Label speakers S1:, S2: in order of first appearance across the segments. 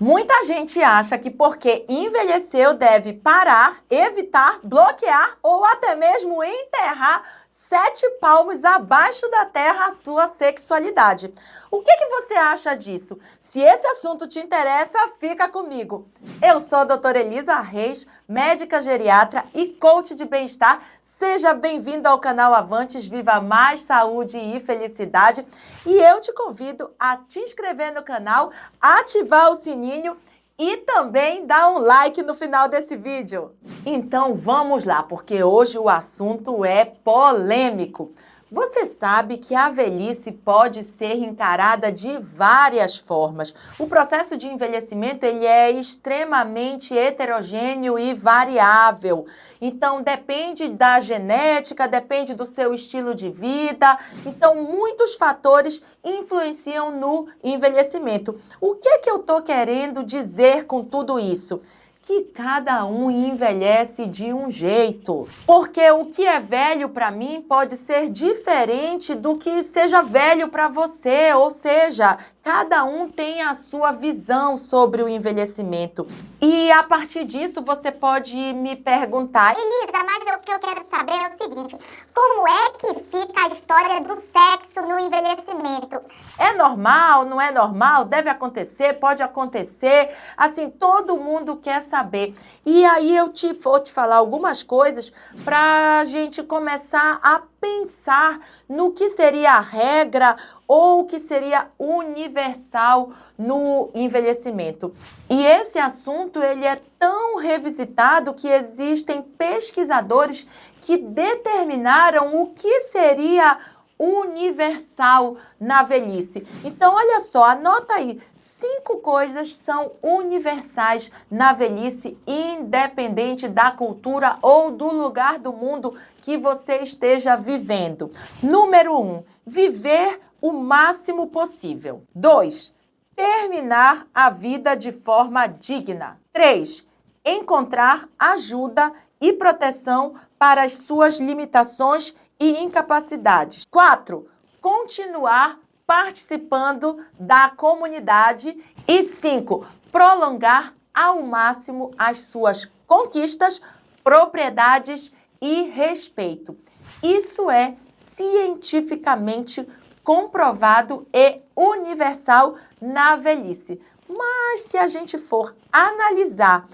S1: Muita gente acha que porque envelheceu deve parar, evitar, bloquear ou até mesmo enterrar 7 palmos abaixo da terra a sua sexualidade. O que você acha disso? Se esse assunto te interessa, fica comigo. Eu sou a doutora Elisa Reis, médica geriatra e coach de bem-estar. Seja bem-vindo ao canal Avantes, viva mais saúde e felicidade. E eu te convido a te inscrever no canal, ativar o sininho e também dar um like no final desse vídeo. Então vamos lá, porque hoje o assunto é polêmico. Você sabe que a velhice pode ser encarada de várias formas. O processo de envelhecimento ele é extremamente heterogêneo e variável. Então, depende da genética, depende do seu estilo de vida. Então, muitos fatores influenciam no envelhecimento. O que eu estou querendo dizer com tudo isso? Que cada um envelhece de um jeito. Porque o que é velho para mim pode ser diferente do que seja velho para você. Ou seja, cada um tem a sua visão sobre o envelhecimento. E a partir disso você pode me perguntar:
S2: Elisa, mas o que eu quero saber é o seguinte: como é que fica a história do sexo no envelhecimento?
S1: É normal? Não é normal? Deve acontecer? Pode acontecer? Assim, todo mundo quer saber. E aí eu vou te falar algumas coisas para a gente começar a pensar no que seria a regra ou o que seria universal no envelhecimento. E esse assunto ele é tão revisitado que existem pesquisadores que determinaram o que seria universal na velhice. Então, olha só, anota aí. 5 coisas são universais na velhice, independente da cultura ou do lugar do mundo que você esteja vivendo. Número 1, viver o máximo possível. 2, terminar a vida de forma digna. 3, encontrar ajuda e proteção para as suas limitações e incapacidades. 4, continuar participando da comunidade. E 5, prolongar ao máximo as suas conquistas, propriedades e respeito. Isso é cientificamente comprovado e universal na velhice. Mas se a gente for analisar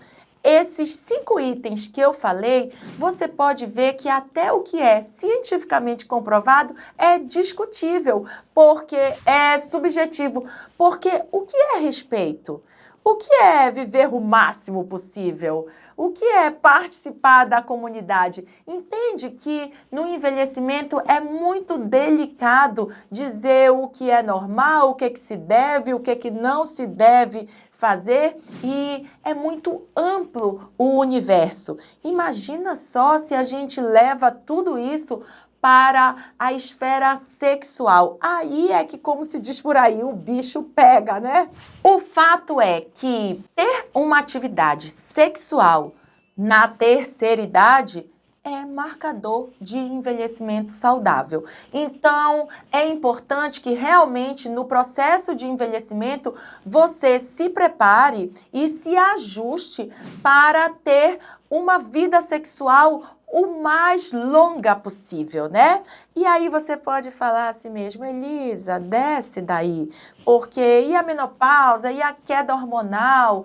S1: esses 5 itens que eu falei, você pode ver que até o que é cientificamente comprovado é discutível, porque é subjetivo. Porque o que é respeito? O que é viver o máximo possível? O que é participar da comunidade? Entende que no envelhecimento é muito delicado dizer o que é normal, o que se deve, o que não se deve fazer, e é muito amplo o universo. Imagina só se a gente leva tudo isso para a esfera sexual. Aí é que, como se diz por aí, o bicho pega, né? O fato é que ter uma atividade sexual na terceira idade é marcador de envelhecimento saudável. Então, é importante que realmente no processo de envelhecimento você se prepare e se ajuste para ter uma vida sexual o mais longa possível, né? E aí você pode falar assim mesmo: Elisa, desce daí, porque e a menopausa, e a queda hormonal?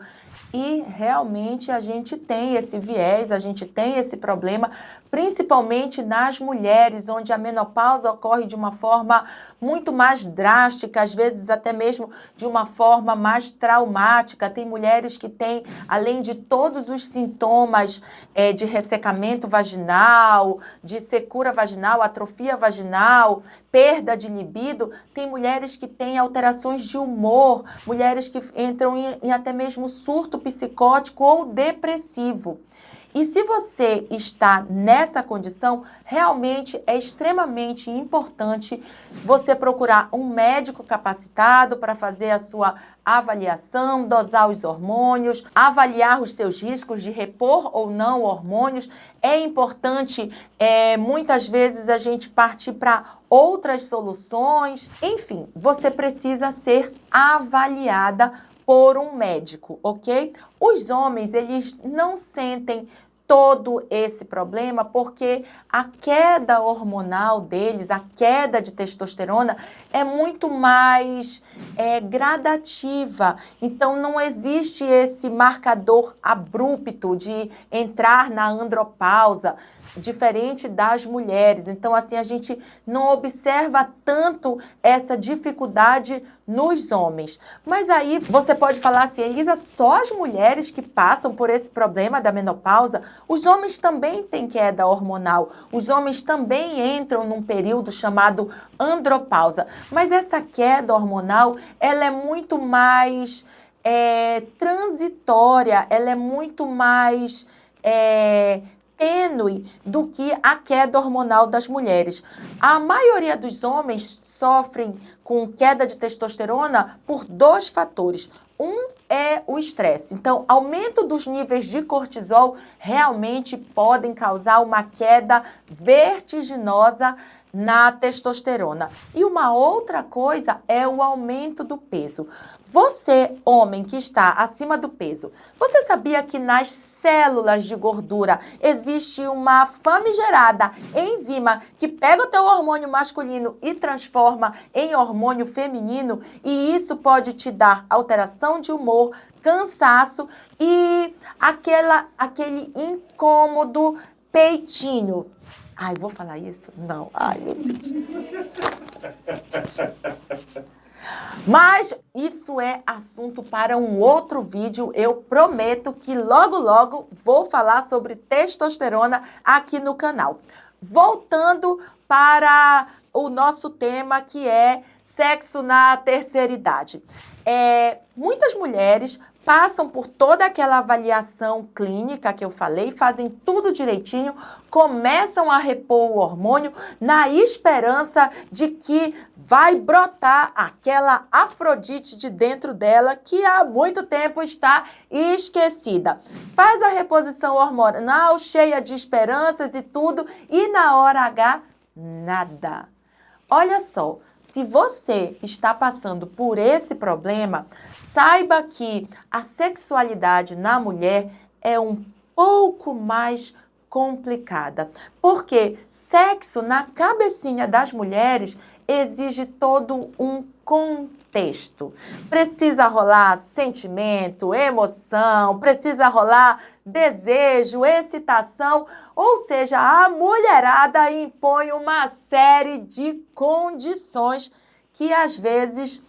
S1: E realmente a gente tem esse viés, a gente tem esse problema, principalmente nas mulheres, onde a menopausa ocorre de uma forma muito mais drástica, às vezes até mesmo de uma forma mais traumática. Tem mulheres que têm, além de todos os sintomas de ressecamento vaginal, de secura vaginal, atrofia vaginal, perda de libido, tem mulheres que têm alterações de humor, mulheres que entram em até mesmo surto psicótico ou depressivo. E se você está nessa condição, realmente é extremamente importante você procurar um médico capacitado para fazer a sua avaliação, dosar os hormônios, avaliar os seus riscos de repor ou não hormônios. É importante, muitas vezes, a gente partir para outras soluções. Enfim, você precisa ser avaliada por um médico, ok? Os homens, eles não sentem todo esse problema porque a queda hormonal deles, a queda de testosterona é muito mais gradativa. Então, não existe esse marcador abrupto de entrar na andropausa, diferente das mulheres. Então, assim, a gente não observa tanto essa dificuldade nos homens. Mas aí você pode falar assim, Elisa, só as mulheres que passam por esse problema da menopausa? Os homens também têm queda hormonal. Os homens também entram num período chamado andropausa. Mas essa queda hormonal, ela é muito mais transitória, ela é muito mais tênue do que a queda hormonal das mulheres. A maioria dos homens sofrem com queda de testosterona por 2 fatores. Um é o estresse. Então, aumento dos níveis de cortisol realmente podem causar uma queda vertiginosa na testosterona. E uma outra coisa é o aumento do peso. Você, homem que está acima do peso, você sabia que nas células de gordura existe uma famigerada enzima que pega o teu hormônio masculino e transforma em hormônio feminino, e isso pode te dar alteração de humor, cansaço e aquele incômodo peitinho. Ai, vou falar isso? Não. Ai, meu Deus. Mas isso é assunto para um outro vídeo. Eu prometo que logo, logo vou falar sobre testosterona aqui no canal. Voltando para o nosso tema, que é sexo na terceira idade. Muitas mulheres passam por toda aquela avaliação clínica que eu falei, fazem tudo direitinho, começam a repor o hormônio na esperança de que vai brotar aquela Afrodite de dentro dela que há muito tempo está esquecida. Faz a reposição hormonal, cheia de esperanças e tudo, e na hora H, nada. Olha só, se você está passando por esse problema, saiba que a sexualidade na mulher é um pouco mais complicada, porque sexo na cabecinha das mulheres exige todo um contexto. Precisa rolar sentimento, emoção, precisa rolar desejo, excitação, ou seja, a mulherada impõe uma série de condições que às vezes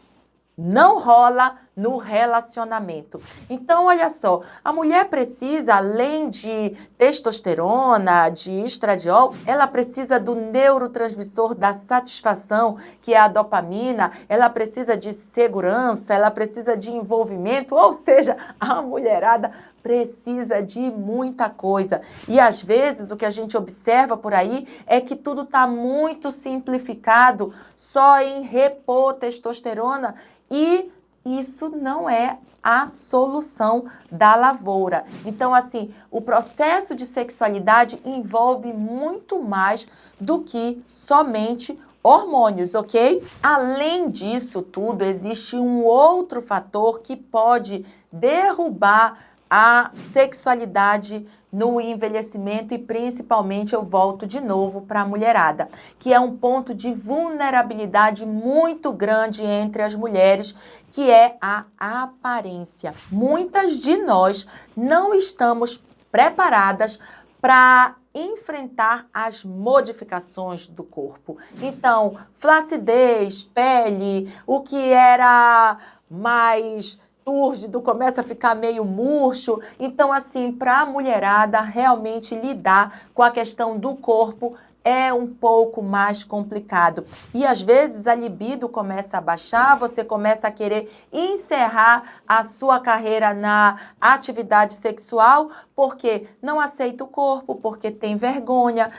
S1: não rola no relacionamento. Então, olha só, a mulher precisa, além de testosterona, de estradiol, ela precisa do neurotransmissor da satisfação, que é a dopamina, ela precisa de segurança, ela precisa de envolvimento, ou seja, a mulherada precisa de muita coisa. E às vezes o que a gente observa por aí é que tudo está muito simplificado só em repor testosterona, e isso não é a solução da lavoura. Então, assim, o processo de sexualidade envolve muito mais do que somente hormônios, ok? Além disso tudo, existe um outro fator que pode derrubar a sexualidade no envelhecimento, e principalmente eu volto de novo para a mulherada, que é um ponto de vulnerabilidade muito grande entre as mulheres, que é a aparência. Muitas de nós não estamos preparadas para enfrentar as modificações do corpo. Então, flacidez, pele, o que era mais túrgido começa a ficar meio murcho. Então, assim, para a mulherada realmente lidar com a questão do corpo é um pouco mais complicado. E às vezes a libido começa a baixar, você começa a querer encerrar a sua carreira na atividade sexual porque não aceita o corpo, porque tem vergonha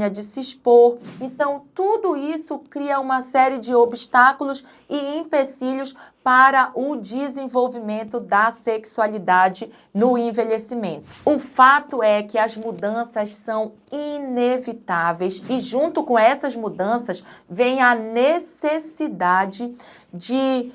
S1: de se expor. Então, tudo isso cria uma série de obstáculos e empecilhos para o desenvolvimento da sexualidade no envelhecimento. O fato é que as mudanças são inevitáveis e junto com essas mudanças vem a necessidade de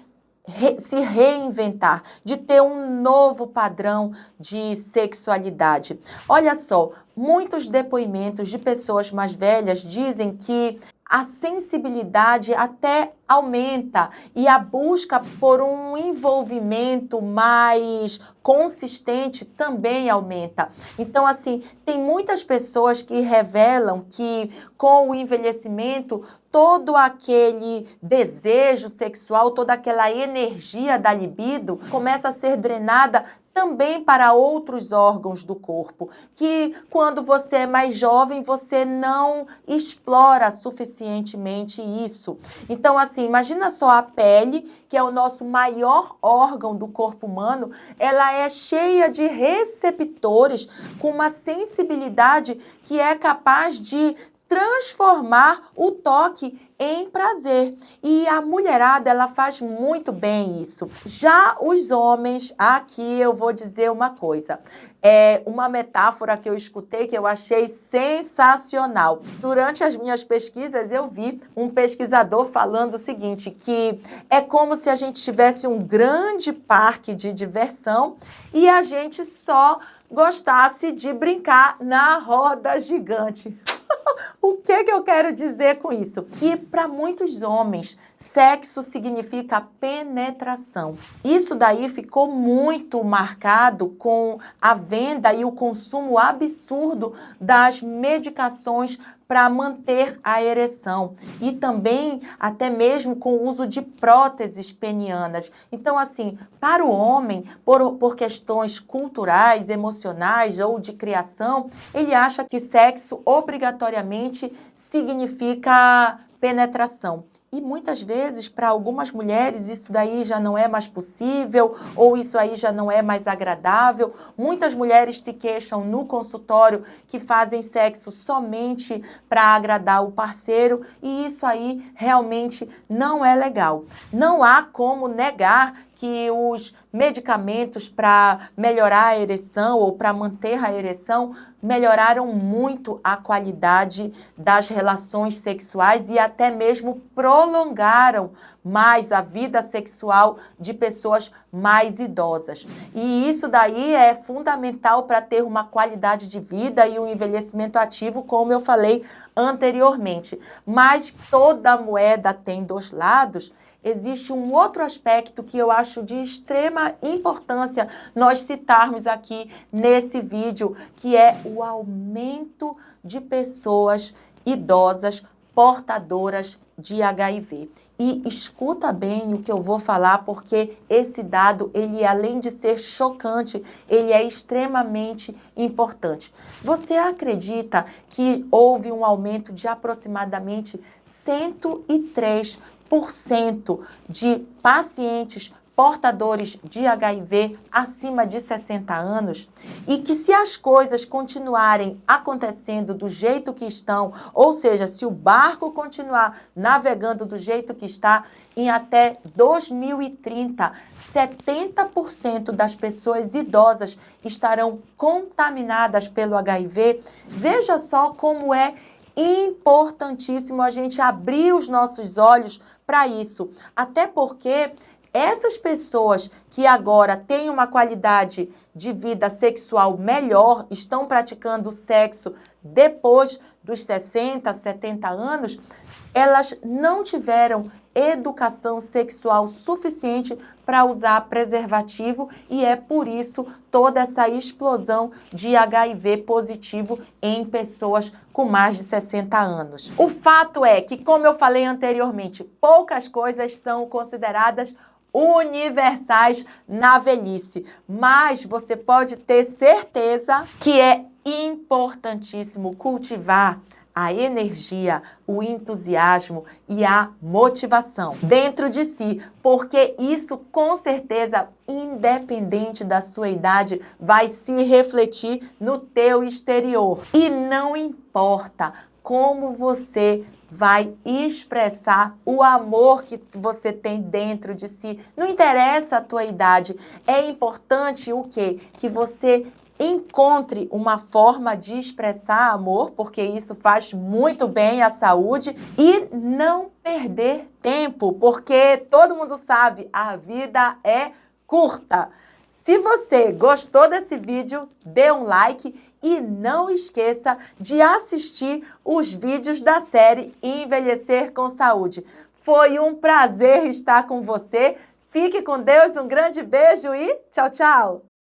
S1: se reinventar, de ter um novo padrão de sexualidade. Olha só, muitos depoimentos de pessoas mais velhas dizem que a sensibilidade até aumenta e a busca por um envolvimento mais consistente também aumenta. Então, assim, tem muitas pessoas que revelam que com o envelhecimento, todo aquele desejo sexual, toda aquela energia da libido começa a ser drenada também para outros órgãos do corpo, que quando você é mais jovem, você não explora suficientemente isso. Então, assim, imagina só a pele, que é o nosso maior órgão do corpo humano, ela é cheia de receptores com uma sensibilidade que é capaz de transformar o toque em prazer. E a mulherada, ela faz muito bem isso. Já os homens, aqui eu vou dizer uma coisa. É uma metáfora que eu escutei que eu achei sensacional. Durante as minhas pesquisas, eu vi um pesquisador falando o seguinte, que é como se a gente tivesse um grande parque de diversão e a gente só gostasse de brincar na roda gigante. O que eu quero dizer com isso? Que para muitos homens, sexo significa penetração. Isso daí ficou muito marcado com a venda e o consumo absurdo das medicações para manter a ereção e também até mesmo com o uso de próteses penianas. Então, assim, para o homem, por questões culturais, emocionais ou de criação, ele acha que sexo obrigatoriamente significa penetração. E muitas vezes, para algumas mulheres, isso daí já não é mais possível ou isso aí já não é mais agradável. Muitas mulheres se queixam no consultório que fazem sexo somente para agradar o parceiro e isso aí realmente não é legal. Não há como negar que os medicamentos para melhorar a ereção ou para manter a ereção melhoraram muito a qualidade das relações sexuais e até mesmo prolongaram mais a vida sexual de pessoas mais idosas. E isso daí é fundamental para ter uma qualidade de vida e um envelhecimento ativo, como eu falei anteriormente. Mas toda moeda tem dois lados. Existe um outro aspecto que eu acho de extrema importância nós citarmos aqui nesse vídeo, que é o aumento de pessoas idosas portadoras de HIV. E escuta bem o que eu vou falar, porque esse dado, ele além de ser chocante, ele é extremamente importante. Você acredita que houve um aumento de aproximadamente 103% de pacientes portadores de HIV acima de 60 anos e que se as coisas continuarem acontecendo do jeito que estão, ou seja, se o barco continuar navegando do jeito que está, em até 2030, 70% das pessoas idosas estarão contaminadas pelo HIV. Veja só como é importantíssimo a gente abrir os nossos olhos para isso, até porque essas pessoas que agora têm uma qualidade de vida sexual melhor, estão praticando sexo depois dos 60, 70 anos, elas não tiveram educação sexual suficiente para usar preservativo e é por isso toda essa explosão de HIV positivo em pessoas com mais de 60 anos. O fato é que, como eu falei anteriormente, poucas coisas são consideradas universais na velhice, mas você pode ter certeza que é importantíssimo cultivar a energia, o entusiasmo e a motivação dentro de si, porque isso com certeza, independente da sua idade, vai se refletir no teu exterior. E não importa como você vai expressar o amor que você tem dentro de si. Não interessa a tua idade. É importante o quê? Que você Encontre uma forma de expressar amor, porque isso faz muito bem à saúde, e não perder tempo, porque todo mundo sabe, a vida é curta. Se você gostou desse vídeo, dê um like e não esqueça de assistir os vídeos da série Envelhecer com Saúde. Foi um prazer estar com você. Fique com Deus, um grande beijo e tchau, tchau!